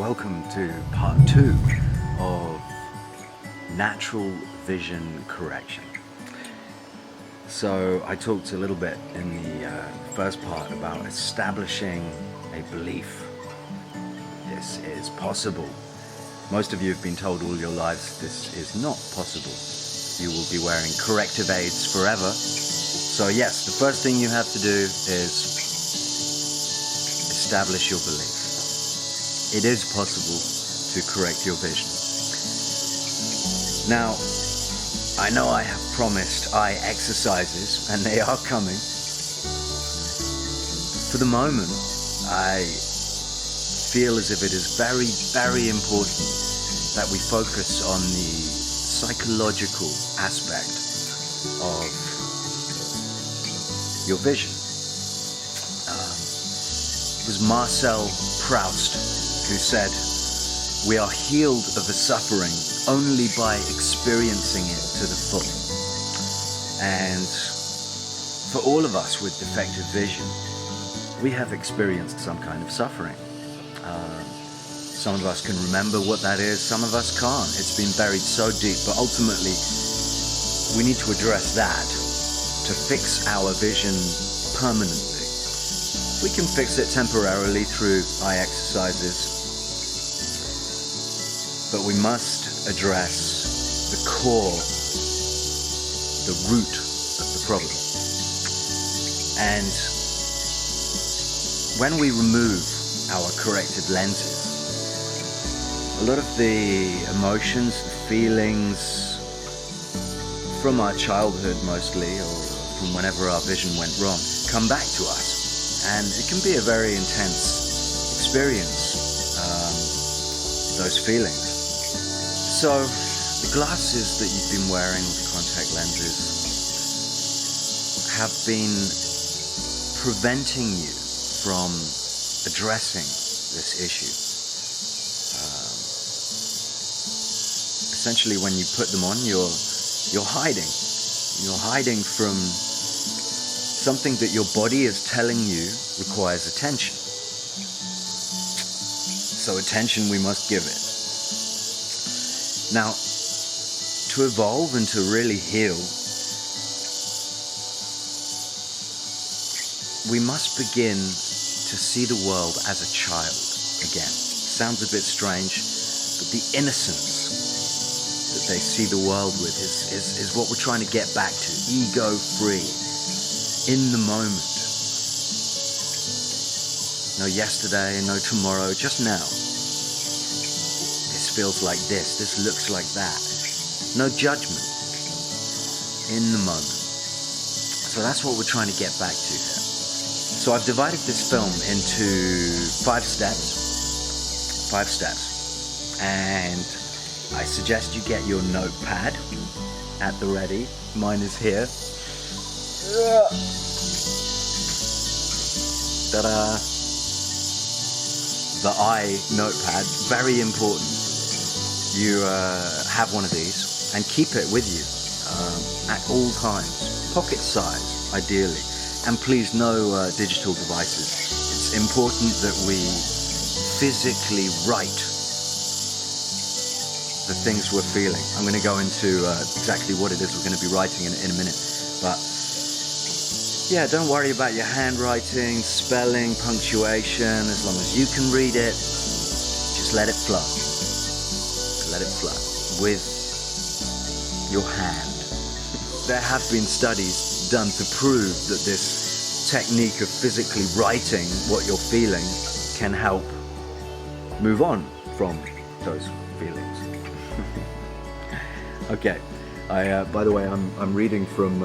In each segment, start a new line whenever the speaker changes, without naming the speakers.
welcome to part 2 of natural vision correction. So I talked a little bit in the first part about establishing a belief. This is possible. Most of you have been told all your lives this is not possible. You will be wearing corrective aids forever. So yes, the first thing you have to do is establish your belief. It is possible to correct your vision. Now, I know I have promised eye exercises, and they are coming. For the moment, I feel as if it is very, very important that we focus on the psychological aspect of your vision. It was Marcel Proust who said, "We are healed of the suffering only by experiencing it to the full." And for all of us with defective vision, we have experienced some kind of suffering. Some of us can remember what that is, some of us can't. It's been buried so deep, but ultimately we need to address that to fix our vision permanently. We can fix it temporarily through eye exercises, but we must address the core, the root of the problem. And when we remove our corrected lenses, a lot of the emotions, the feelings from our childhood mostly, or from whenever our vision went wrong, come back to us. And it can be a very intense experience, those feelings. So the glasses that you've been wearing, the contact lenses, have been preventing you from addressing this issue. Essentially, when you put them on, you're hiding. You're hiding from something that your body is telling you requires attention. So attention we must give it. Now, to evolve and to really heal, we must begin to see the world as a child again. Sounds a bit strange, but the innocence that they see the world with is what we're trying to get back to. Ego-free, in the moment. No yesterday, no tomorrow, just now. This feels like this looks like that. No judgment, in the moment. So that's what we're trying to get back to here. So I've divided this film into 5 steps. 5 steps. And I suggest you get your notepad at the ready. Mine is here. Ta-da! The eye notepad, very important. You have one of these and keep it with you at all times. Pocket size, ideally. And please, no digital devices. It's important that we physically write the things we're feeling. I'm going to go into exactly what it is we're going to be writing in a minute. But yeah, don't worry about your handwriting, spelling, punctuation. As long as you can read it, just let it flow. Let it flow with your hand. There have been studies done to prove that this technique of physically writing what you're feeling can help move on from those feelings. Okay, by the way, I'm reading from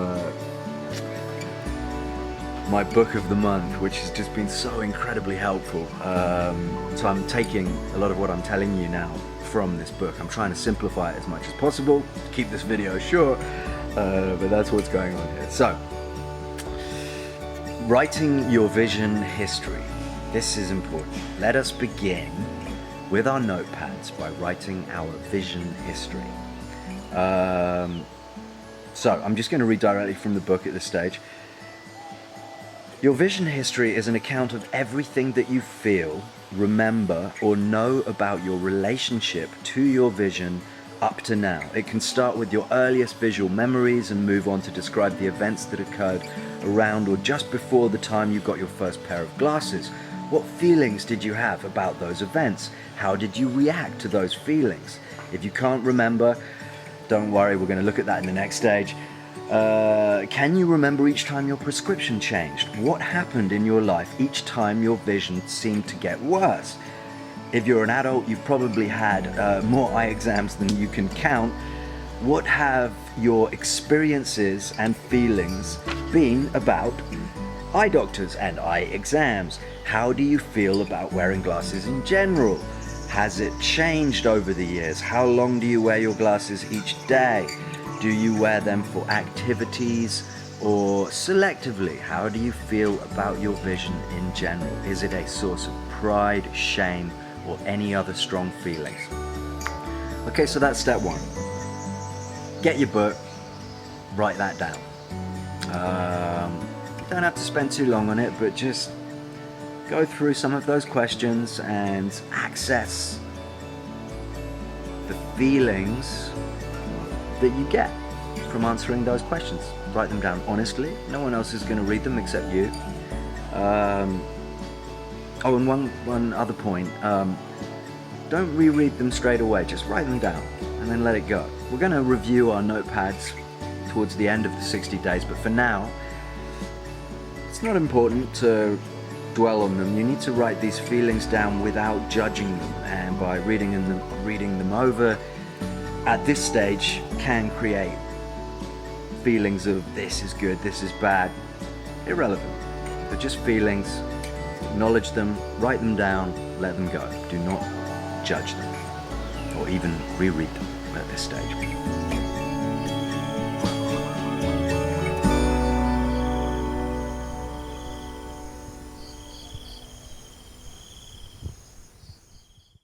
my book of the month, which has just been so incredibly helpful. So I'm taking a lot of what I'm telling you now from this book. I'm trying to simplify it as much as possible to keep this video short, but that's what's going on here. So, writing your vision history. This is important. Let us begin with our notepads by writing our vision history. So I'm just going to read directly from the book at this stage. Your vision history is an account of everything that you feel, remember, or know about your relationship to your vision up to now. It can start with your earliest visual memories and move on to describe the events that occurred around or just before the time you got your first pair of glasses. What feelings did you have about those events? How did you react to those feelings? If you can't remember, don't worry, we're going to look at that in the next stage. Can you remember each time your prescription changed? What happened in your life each time your vision seemed to get worse? If you're an adult, you've probably had more eye exams than you can count. What have your experiences and feelings been about eye doctors and eye exams? How do you feel about wearing glasses in general? Has it changed over the years? How long do you wear your glasses each day? Do you wear them for activities or selectively? How do you feel about your vision in general? Is it a source of pride, shame, or any other strong feelings? Okay, so that's step one. Get your book, write that down. You don't have to spend too long on it, but just go through some of those questions and access the feelings that you get from answering those questions. Write them down honestly. No one else is going to read them except you. And one other point. Don't reread them straight away. Just write them down and then let it go. We're going to review our notepads towards the end of the 60 days, but for now, it's not important to dwell on them. You need to write these feelings down without judging them, and by reading them over at this stage can create feelings of this is good, this is bad. Irrelevant. They're just feelings. Acknowledge them, write them down, let them go. Do not judge them or even reread them at this stage.